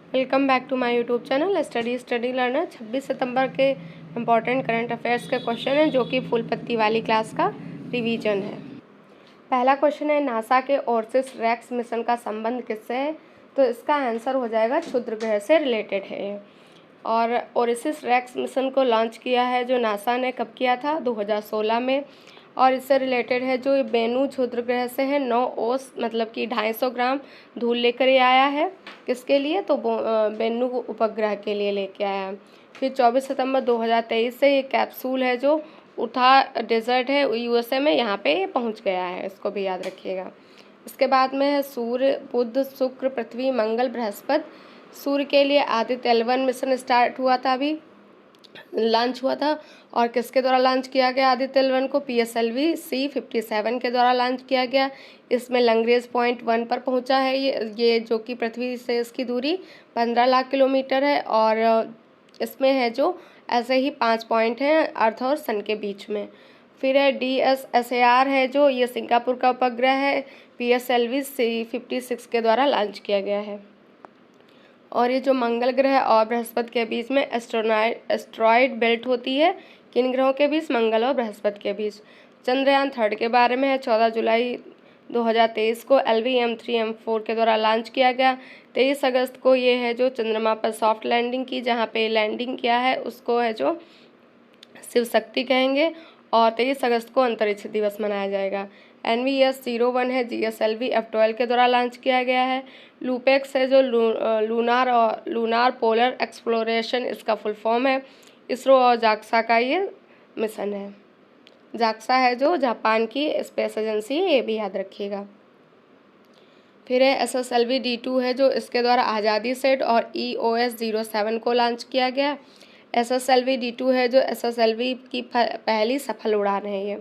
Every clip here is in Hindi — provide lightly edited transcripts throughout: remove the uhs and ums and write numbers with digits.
Welcome back to my YouTube channel study learner. 26 सितंबर के इम्पॉर्टेंट करंट अफेयर्स के क्वेश्चन हैं जो कि फुल पत्ती वाली क्लास का रिवीजन है। पहला क्वेश्चन है, नासा के ओर्सिस रेक्स मिशन का संबंध किससे है? तो इसका आंसर हो जाएगा क्षुद्र ग्रह से रिलेटेड है। और ओर्सिस रेक्स मिशन को लॉन्च किया है जो नासा ने कब किया था? 2016 में। और इससे रिलेटेड है जो बेनू क्षुद्र ग्रह से है 9 ओस मतलब कि 250 ग्राम धूल लेकर ये आया है। किसके लिए? तो बेनू उपग्रह के लिए लेके आया है। फिर 24 सितंबर 2023 से ये कैप्सूल है जो उठा डेजर्ट है यूएसए में, यहाँ पे पहुँच गया है, इसको भी याद रखिएगा। इसके बाद में है सूर्य, बुध, शुक्र, पृथ्वी, मंगल, बृहस्पति। सूर्य के लिए आदित्य L1 मिशन स्टार्ट हुआ था, अभी लॉन्च हुआ था। और किसके द्वारा लॉन्च किया गया आदित्य L1 को? PSLV C57 के द्वारा लॉन्च किया गया। इसमें लैग्रेंज पॉइंट 1 पर पहुंचा है ये जो कि पृथ्वी से इसकी दूरी 15 लाख किलोमीटर है। और इसमें है जो ऐसे ही 5 पॉइंट हैं अर्थ और सन के बीच में। फिर है DSSAR है जो ये सिंगापुर का उपग्रह है, PSLV C56 के द्वारा लॉन्च किया गया है। और ये जो मंगल ग्रह और बृहस्पति के बीच में एस्ट्रॉयड बेल्ट होती है, किन ग्रहों के बीच? मंगल और बृहस्पति के बीच। चंद्रयान 3 के बारे में है, 14 जुलाई 2023 को LV-M3-M4 के द्वारा लॉन्च किया गया। 23 अगस्त को ये है जो चंद्रमा पर सॉफ्ट लैंडिंग की, जहाँ पे लैंडिंग किया है उसको है जो शिव शक्ति कहेंगे। और 23 अगस्त को अंतरिक्ष दिवस मनाया जाएगा। NVS-01 है GSLV F12 के द्वारा लॉन्च किया गया है। लूपेक्स है जो लूनार पोलर एक्सप्लोरेशन, इसका फुल फॉर्म है। इसरो और जाक्सा का ये मिशन है। जाक्सा है जो जापान की स्पेस एजेंसी है, ये भी याद रखिएगा। फिर है SSLV D2 है जो इसके द्वारा आज़ादी सेट और EOS-07 को लॉन्च किया गया। SSLV D2 है जो SSLV की पहली सफल उड़ान है ये।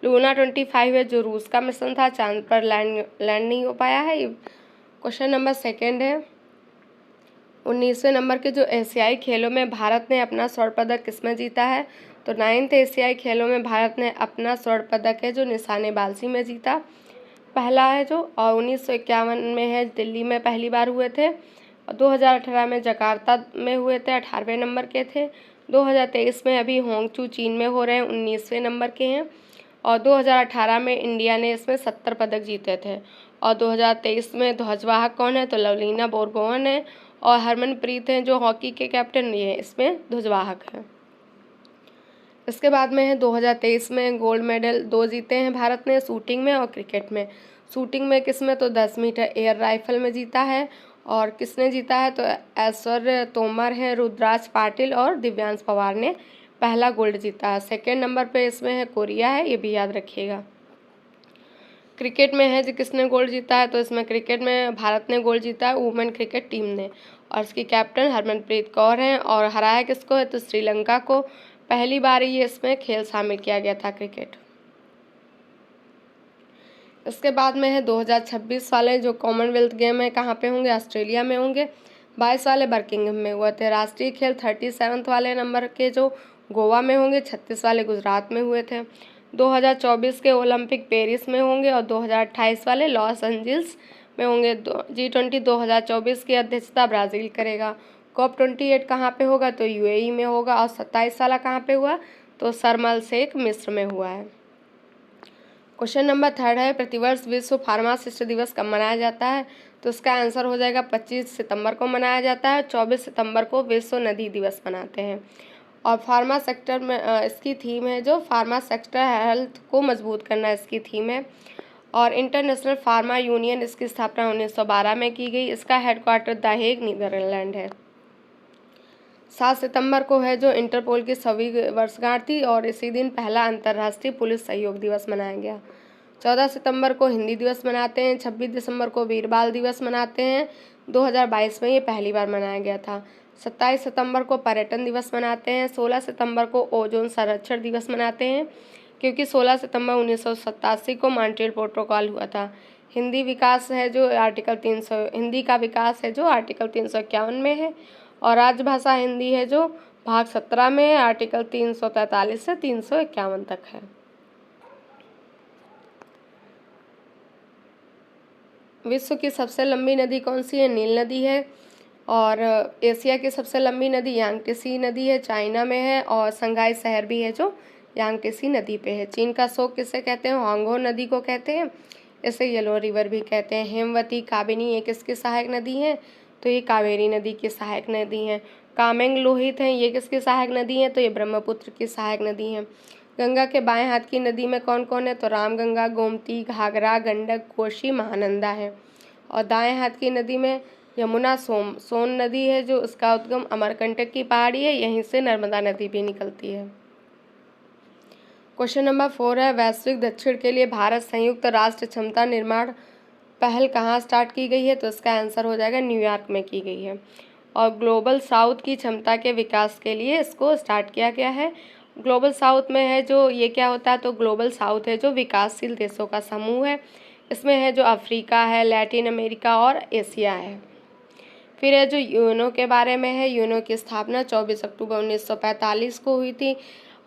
लूना 25 है जो रूस का मिशन था, चांद पर लैंड नहीं हो पाया है। क्वेश्चन नंबर 2 है, 19वें नंबर के जो एशियाई खेलों में भारत ने अपना स्वर्ण पदक किसमें जीता है? तो 9th एशियाई खेलों में भारत ने अपना स्वर्ण पदक है जो निशानेबाजी में जीता, पहला है जो। और 1951 में है दिल्ली में पहली बार हुए थे। 2018 में जकार्ता में हुए थे, 18वें नंबर के थे। 2023 में अभी होंगचू चीन में हो रहे हैं, 19वें नंबर के हैं। और 2018 में इंडिया ने इसमें 70 पदक जीते थे। और 2023 में ध्वजवाहक कौन है? तो लवलीना बोरगोहन है। और हरमनप्रीत हैं जो हॉकी के कैप्टन, ये इसमें ध्वजवाहक हैं। इसके बाद में है 2023 में गोल्ड मेडल 2 जीते हैं भारत ने, शूटिंग में और क्रिकेट में। शूटिंग में किसमें? तो 10 मीटर एयर राइफल में जीता है। और किसने जीता है? तो ऐश्वर्य तोमर है, रुद्राज पाटिल और दिव्यांश पवार ने पहला गोल्ड जीता है। 2nd नंबर पे इसमें है कोरिया है, ये भी याद रखिएगा। क्रिकेट में है जो किसने गोल्ड जीता है? तो इसमें क्रिकेट में भारत ने गोल्ड जीता है, वुमेन क्रिकेट टीम ने। और इसकी कैप्टन हरमनप्रीत कौर हैं। और हराया किसको है? तो श्रीलंका को। पहली बार ये इसमें खेल शामिल किया गया था, क्रिकेट। इसके बाद में है 2026 वाले जो कॉमनवेल्थ गेम है, कहाँ पे होंगे? ऑस्ट्रेलिया में होंगे। 22 वाले बर्किंघम में हुए थे। राष्ट्रीय खेल 37 वाले नंबर के जो गोवा में होंगे, 36 वाले गुजरात में हुए थे। 2024 के ओलंपिक पेरिस में होंगे। और 2028 वाले लॉस एंजल्स में होंगे। G20 2024 की अध्यक्षता ब्राज़ील करेगा। COP28 कहाँ पे होगा? तो UAE में होगा। और 27 वाला कहाँ पे हुआ? तो शर्म एल शेख मिस्र में हुआ है। क्वेश्चन नंबर 3 है, प्रतिवर्ष विश्व फार्मासिस्ट दिवस कब मनाया जाता है? तो इसका आंसर हो जाएगा 25 सितंबर को मनाया जाता है। 24 सितंबर को विश्व नदी दिवस मनाते हैं। और फार्मा सेक्टर में इसकी थीम है जो फार्मा सेक्टर हेल्थ को मजबूत करना, इसकी थीम है। और इंटरनेशनल फार्मा यूनियन, इसकी स्थापना 1912 में की गई। इसका हेडक्वार्टर द हेग, नीदरलैंड है। 7 सितंबर को है जो इंटरपोल की 100वीं वर्षगांठ थी। और इसी दिन पहला अंतर्राष्ट्रीय पुलिस सहयोग दिवस मनाया गया। 14 सितंबर को हिंदी दिवस मनाते हैं। 26 दिसंबर को वीर बाल दिवस मनाते हैं। 2022 में ये पहली बार मनाया गया था। 27 सितंबर को पर्यटन दिवस मनाते हैं। 16 सितंबर को ओजोन संरक्षण दिवस मनाते हैं, क्योंकि 16 सितंबर 1987 को मॉन्ट्रियल प्रोटोकॉल हुआ था। हिंदी विकास है जो आर्टिकल 300 हिंदी का विकास है जो आर्टिकल 351 में है। और राजभाषा हिंदी है जो भाग 17 में है, आर्टिकल 343 से 351 तक है। विश्व की सबसे लंबी नदी कौन सी है? नील नदी है। और एशिया की सबसे लंबी नदी यांगत्से नदी है, चाइना में है, और शंघाई शहर भी है जो यांगत्से नदी पे है। चीन का शोक किसे कहते हैं? हांगहो नदी को कहते हैं, इसे येलो रिवर भी कहते हैं। हेमवती, काबिनी ये किसकी सहायक नदी है? तो ये कावेरी नदी की सहायक नदी है। कामेंग, लोहित हैं, ये किसकी सहायक नदी है? तो ये ब्रह्मपुत्र की सहायक नदी है। गंगा के बाएं हाथ की नदी में कौन कौन है? तो रामगंगा, गोमती, घाघरा, गंडक, कोसी, महानंदा है। और दाएं हाथ की नदी में यमुना, सोन नदी है जो उसका उद्गम अमरकंटक की पहाड़ी है, यहीं से नर्मदा नदी भी निकलती है। क्वेश्चन नंबर 4 है, वैश्विक दक्षिण के लिए भारत संयुक्त राष्ट्र क्षमता निर्माण पहल कहाँ स्टार्ट की गई है? तो इसका आंसर हो जाएगा न्यूयॉर्क में की गई है। और ग्लोबल साउथ की क्षमता के विकास के लिए इसको स्टार्ट किया गया है। ग्लोबल साउथ में है जो ये क्या होता है? तो ग्लोबल साउथ है जो विकासशील देशों का समूह है। इसमें है जो अफ्रीका है, लैटिन अमेरिका और एशिया है। फिर है जो यूएनओ के बारे में है, यूएनओ की स्थापना 24 अक्टूबर 1945 को हुई थी।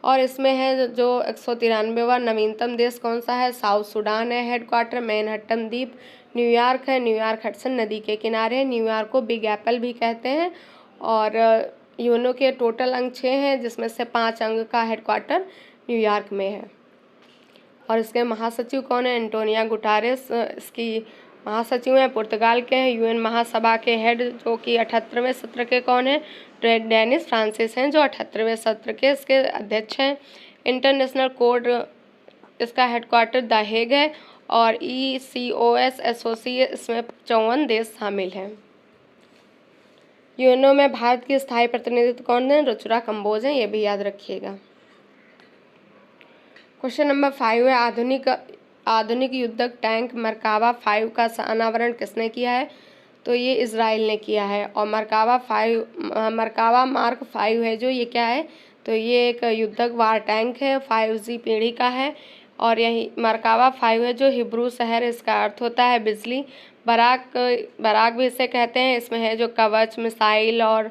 और इसमें है जो 193वां नवीनतम देश कौन सा है? साउथ सूडान है। हेडक्वार्टर मैनहट्टन द्वीप, न्यूयॉर्क है। न्यूयॉर्क हडसन नदी के किनारे है। न्यूयॉर्क को बिग एप्पल भी कहते हैं। और यूएनओ के टोटल अंग 6 हैं, जिसमें से 5 अंग का हेडक्वार्टर न्यूयॉर्क में है। और इसके महासचिव कौन है? एंटोनियो गुटेरेस इसकी महासचिव हैं, पुर्तगाल के हैं। यूएन महासभा के हेड जो कि 78वें सत्र के कौन है? डेनिस फ्रांसिस हैं जो 78वें सत्र के इसके अध्यक्ष हैं। इंटरनेशनल कोड इसका हेडक्वार्टर द हेग है। और ECOS एसोसिएट इसमें 54 देश शामिल हैं। यूएनओ में भारत की स्थायी प्रतिनिधित्व कौन है? रुचिरा कंबोज हैं, ये भी याद रखिएगा। क्वेश्चन नंबर 5 है, आधुनिक युद्धक टैंक मरकावा 5 का अनावरण किसने किया है? तो ये इजराइल ने किया है। और मरकावा मार्क 5 है जो ये क्या है? तो ये एक युद्धक वार टैंक है, 5G पीढ़ी का है। और यही मरकावा 5 है जो हिब्रू शहर, इसका अर्थ होता है बिजली। बराक भी इसे कहते हैं। इसमें है जो कवच, मिसाइल और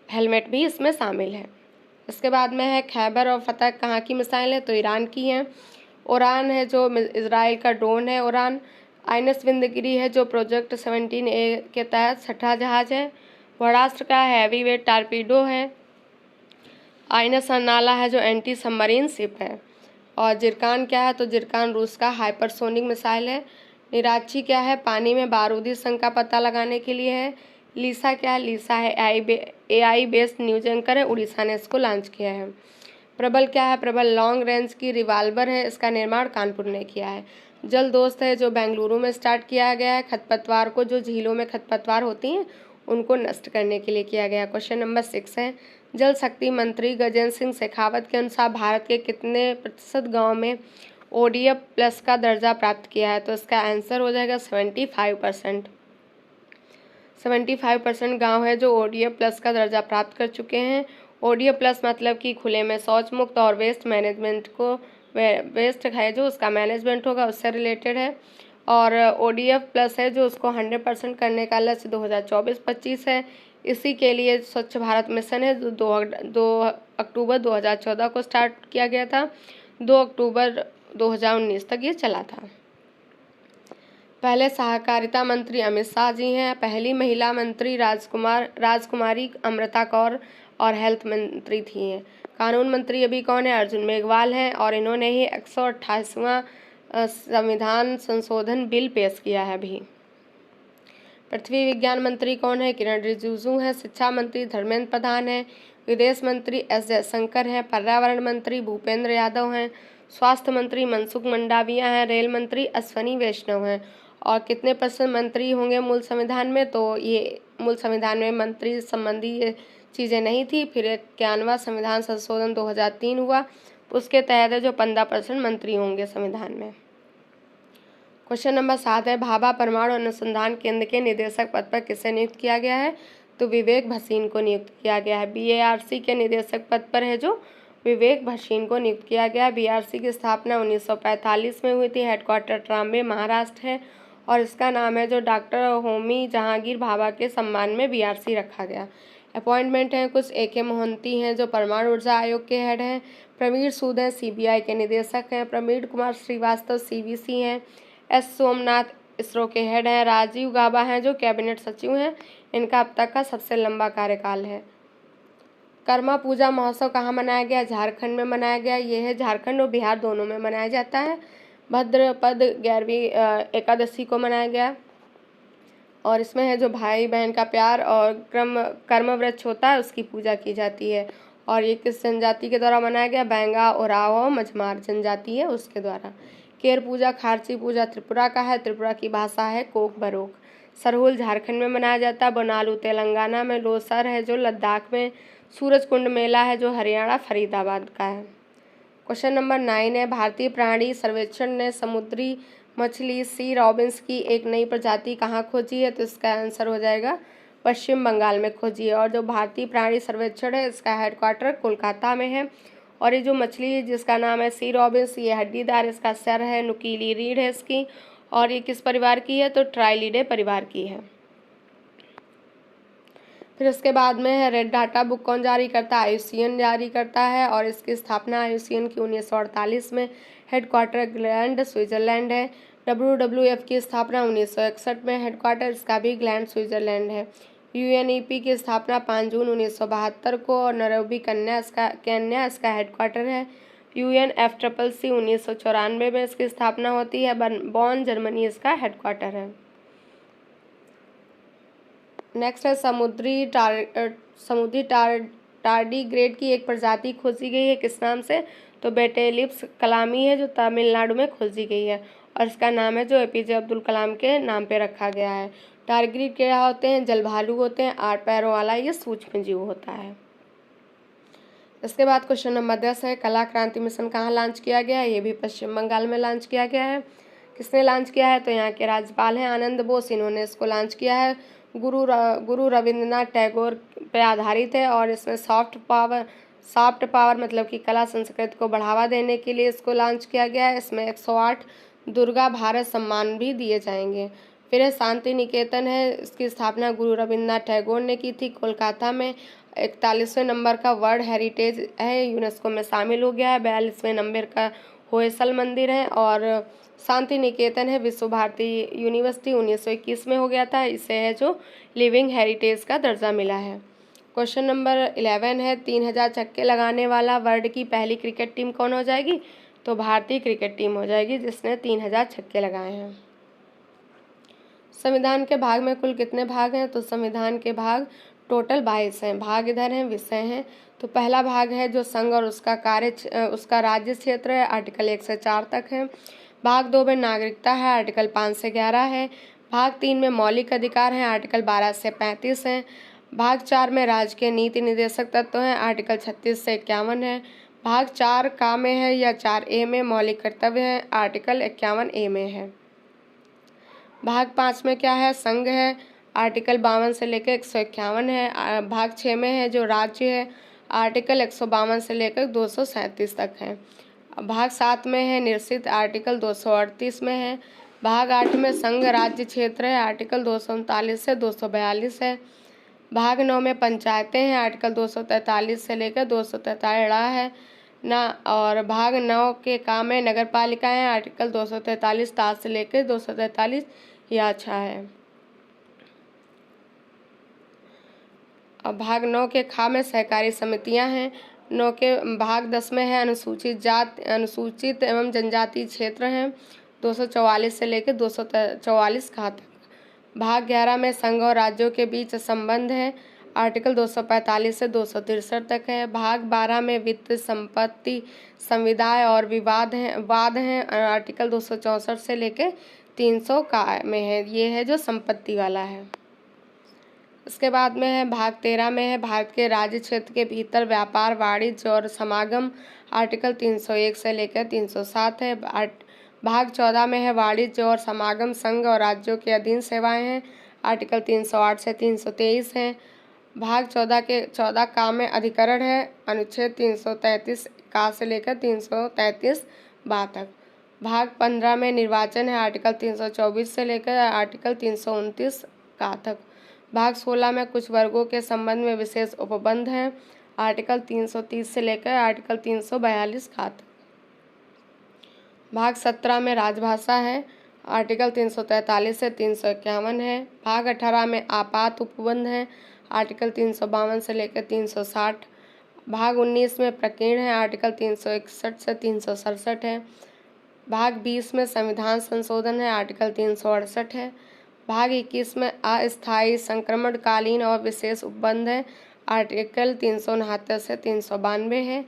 हेलमेट भी इसमें शामिल है। इसके बाद में है खैबर और फतह कहाँ की मिसाइल है? तो ईरान की हैं। उड़ान है जो इजराइल का ड्रोन है उड़ान। आइनस विंदगिरी है जो प्रोजेक्ट 17A के तहत 6ठा जहाज है। वड़ास्त्र का हैवी वेट टारपीडो है। आइनस नाला है जो एंटी सबमरीन शिप है। और जिरकान क्या है? तो जिरकान रूस का हाइपरसोनिक मिसाइल है। निराची क्या है? पानी में बारूदी संख का पता लगाने के लिए है। लीसा क्या है? लीसा है AI बेस्ड न्यूज एंकर है, उड़ीसा ने इसको लॉन्च किया है। प्रबल क्या है? प्रबल लॉन्ग रेंज की रिवाल्वर है, इसका निर्माण कानपुर ने किया है। जल दोस्त है जो बेंगलुरु में स्टार्ट किया गया है। खरपतवार को, जो झीलों में खरपतवार होती हैं उनको नष्ट करने के लिए किया गया। क्वेश्चन नंबर 6 है, जल शक्ति मंत्री गजेंद्र सिंह शेखावत के अनुसार भारत के कितने प्रतिशत गाँव में ODF+ का दर्जा प्राप्त किया है? तो इसका आंसर हो जाएगा 75%। 75% गाँव है जो ODF+ का दर्जा प्राप्त कर चुके हैं। ODF+ मतलब कि खुले में शौच मुक्त और वेस्ट मैनेजमेंट को वेस्ट है जो उसका मैनेजमेंट होगा उससे रिलेटेड है। और ODF+ है जो उसको 100% करने का लक्ष्य 2024-25 है। इसी के लिए स्वच्छ भारत मिशन है जो 2 अक्टूबर 2014 को स्टार्ट किया गया था, 2 अक्टूबर 2019 तक ये चला था। पहले सहकारिता मंत्री अमित शाह जी हैं। पहली महिला मंत्री राजकुमारी अमृता कौर और हेल्थ मंत्री थी हैं। कानून मंत्री अभी कौन है? अर्जुन मेघवाल हैं। और इन्होंने ही 128वां संविधान संशोधन बिल पेश किया है अभी। पृथ्वी विज्ञान मंत्री कौन है? किरण रिजिजू हैं। शिक्षा मंत्री धर्मेंद्र प्रधान हैं। विदेश मंत्री S जयशंकर हैं। पर्यावरण मंत्री भूपेंद्र यादव हैं। स्वास्थ्य मंत्री मनसुख मंडाविया हैं। रेल मंत्री अश्वनी वैष्णव हैं। और कितने % मंत्री होंगे मूल संविधान में? तो ये मूल संविधान में मंत्री संबंधी ये चीज़ें नहीं थी। फिर 91वां संविधान संशोधन 2003 हुआ, उसके तहत जो 15% मंत्री होंगे संविधान में। क्वेश्चन नंबर 7 है, भाभा परमाणु अनुसंधान केंद्र के निदेशक पद पर किसे नियुक्त किया गया है? तो विवेक भसीन को नियुक्त किया गया है। BARC के निदेशक पद पर है जो विवेक भसीन को नियुक्त किया गया। BARC की स्थापना 1945 में हुई थी। हेडक्वार्टर ट्राम्बे महाराष्ट्र है। और इसका नाम है जो डॉक्टर होमी जहांगीर भाभा के सम्मान में BARC रखा गया। अपॉइंटमेंट हैं कुछ, AK मोहंती हैं जो परमाणु ऊर्जा आयोग के हेड हैं। प्रवीण सूद हैं CBI के निदेशक हैं। प्रवीण कुमार श्रीवास्तव CVC हैं। S सोमनाथ इसरो के हेड हैं। राजीव गाबा हैं जो कैबिनेट सचिव हैं, इनका अब तक का सबसे लंबा कार्यकाल है। कर्मा पूजा महोत्सव कहाँ मनाया गया? झारखंड में मनाया गया। ये है झारखंड और बिहार दोनों में मनाया जाता है। भद्रपद 11वीं एकादशी को मनाया गया और इसमें है जो भाई बहन का प्यार और कर्म वृक्ष होता है उसकी पूजा की जाती है। और ये किस जनजाति के द्वारा मनाया गया? बैंगा, ओराव, मझमार जनजाति है उसके द्वारा। केर पूजा, खारची पूजा त्रिपुरा का है, त्रिपुरा की भाषा है कोक बरोक। सरहुल झारखंड में मनाया जाता है। बोनालू तेलंगाना में। लोसर है जो लद्दाख में। सूरज कुंड मेला है जो हरियाणा फरीदाबाद का है। क्वेश्चन नंबर 9 है, भारतीय प्राणी सर्वेक्षण ने समुद्री मछली सी रॉबिन्स की एक नई प्रजाति कहाँ खोजी है? तो इसका आंसर हो जाएगा पश्चिम बंगाल में खोजी है। और जो भारतीय प्राणी सर्वेक्षण है इसका हेडक्वार्टर कोलकाता में है। और ये जो मछली जिसका नाम है सी रॉबिन्स, ये हड्डीदार इसका सर है, नुकीली रीढ़ है इसकी। और ये किस परिवार की है? तो ट्राइलिडे परिवार की है। फिर उसके बाद में है रेड डाटा बुक कौन जारी करता है? IUCN जारी करता है और इसकी स्थापना IUCN की 1948 में। हेडक्वार्टर ग्लैंड स्विट्जरलैंड है। WWF की स्थापना 1961 में। हेडक्वार्टर इसका भी ग्लैंड स्विट्जरलैंड है। UNEP की स्थापना 5 जून 1972 को और नैरोबी केन्या इसका हेडक्वार्टर है। UNFCCC 1994 में इसकी स्थापना होती है। बॉन जर्मनी इसका हेडक्वार्टर है। नेक्स्ट है समुद्री टार्डीग्रेड की एक प्रजाति खोजी गई है, किस नाम से? तो बेटेलिप्स कलामी है जो तमिलनाडु में खोजी गई है और इसका नाम है जो APJ अब्दुल कलाम के नाम पे रखा गया है। टारग्रेड क्या होते हैं? जलभालू होते हैं, 8 पैरों वाला ये सूक्ष्म जीव होता है। इसके बाद क्वेश्चन नंबर 10 है, कला क्रांति मिशन कहाँ लॉन्च किया गया है? ये भी पश्चिम बंगाल में लॉन्च किया गया है। किसने लॉन्च किया है? तो यहाँ के राज्यपाल हैं आनंद बोस, इन्होंने इसको लॉन्च किया है। गुरु रविंद्रनाथ टैगोर पे आधारित है और इसमें सॉफ्ट पावर मतलब कि कला संस्कृति को बढ़ावा देने के लिए इसको लॉन्च किया गया है। इसमें 108 दुर्गा भारत सम्मान भी दिए जाएंगे। फिर शांति निकेतन है, इसकी स्थापना गुरु रविंद्रनाथ टैगोर ने की थी कोलकाता में। 41वें नंबर का वर्ल्ड हेरिटेज है, यूनेस्को में शामिल हो गया है। 42वें नंबर का होयसल मंदिर है और शांति निकेतन है विश्व भारती यूनिवर्सिटी 1921 में हो गया था। इसे है जो लिविंग हेरिटेज का दर्जा मिला है। क्वेश्चन नंबर 11 है, 3000 छक्के लगाने वाला वर्ल्ड की पहली क्रिकेट टीम कौन हो जाएगी? तो भारतीय क्रिकेट टीम हो जाएगी जिसने 3000 छक्के लगाए हैं। संविधान के भाग में कुल कितने भाग हैं? तो संविधान के भाग टोटल 22 हैं। भाग इधर हैं, विषय हैं। तो पहला भाग है जो संघ और उसका राज्य क्षेत्र है, आर्टिकल 1 से 4 तक है। भाग 2 में नागरिकता है, आर्टिकल 5 से 11 है। भाग 3 में मौलिक अधिकार हैं, आर्टिकल 12 से 35 हैं। भाग 4 में राजकीय नीति निर्देशक तत्व हैं, आर्टिकल 36 से 51 है। भाग 4 का में है या 4A में मौलिक कर्तव्य है, आर्टिकल 51A में है। भाग 5 में क्या है? संघ है, आर्टिकल 52 से लेकर 151 है। भाग 6 में है जो राज्य है, आर्टिकल 152 से लेकर 237 तक है। भाग 7 में है निश्चित, आर्टिकल 238 में है। भाग 8 में संघ राज्य क्षेत्र है, आर्टिकल 239 से 242 है। भाग 9 में पंचायतें हैं, आर्टिकल 243 से लेकर 243 है ना। और भाग 9 के काम में नगर पालिकाएँ हैं, आर्टिकल 243 ता से लेकर 243 यह अच्छा है। और भाग 9 के खा में सहकारी समितियां हैं। 9 के भाग 10 में है अनुसूचित एवं जनजाति क्षेत्र हैं, 244 से लेकर 244 खा तक। भाग 11 में संघ और राज्यों के बीच संबंध है, आर्टिकल 245 से 263 तक है। भाग 12 में वित्त, संपत्ति, संविदाएं और वाद हैं, आर्टिकल 264 से लेकर 300 का में है। ये है जो संपत्ति वाला है। इसके बाद में है भाग 13 में है भारत के राज्य क्षेत्र के भीतर व्यापार, वाणिज्य और समागम, आर्टिकल 301 से लेकर 307 है। भाग 14 में है वाणिज्य और समागम, संघ और राज्यों के अधीन सेवाएं हैं, आर्टिकल 308 से 323 है। भाग 14 का में अधिकरण है, अनुच्छेद 333 का से लेकर 333 बा तक। भाग 15 में निर्वाचन है, आर्टिकल 324 से लेकर आर्टिकल 329 का तक। भाग 16 में कुछ वर्गों के संबंध में विशेष उपबंध हैं, आर्टिकल 330 से लेकर आर्टिकल 342 का तक। भाग 17 में राजभाषा है, आर्टिकल 343 से 351 है। भाग 18 में आपात उपबंध है। आर्टिकल 352 से लेकर 360। भाग 19 में प्रकीर्ण है। आर्टिकल 361 से 367 है। भाग 20 में संविधान संशोधन है। आर्टिकल 368 है। भाग 21 में अस्थायी संक्रमणकालीन और विशेष उपबंध है। आर्टिकल 369 से 392 है।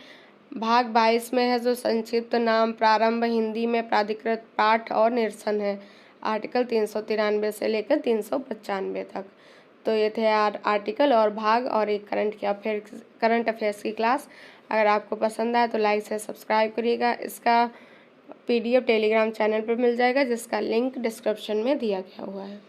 भाग 22 में है जो संक्षिप्त नाम प्रारंभ हिंदी में प्राधिकृत पाठ और निरसन है। आर्टिकल 393 से लेकर 395 तक। तो ये थे आर्टिकल और भाग और एक करंट अफेयर्स की क्लास। अगर आपको पसंद आए तो लाइक से सब्सक्राइब करिएगा। इसका PDF टेलीग्राम चैनल पर मिल जाएगा, जिसका लिंक डिस्क्रिप्शन में दिया गया हुआ है।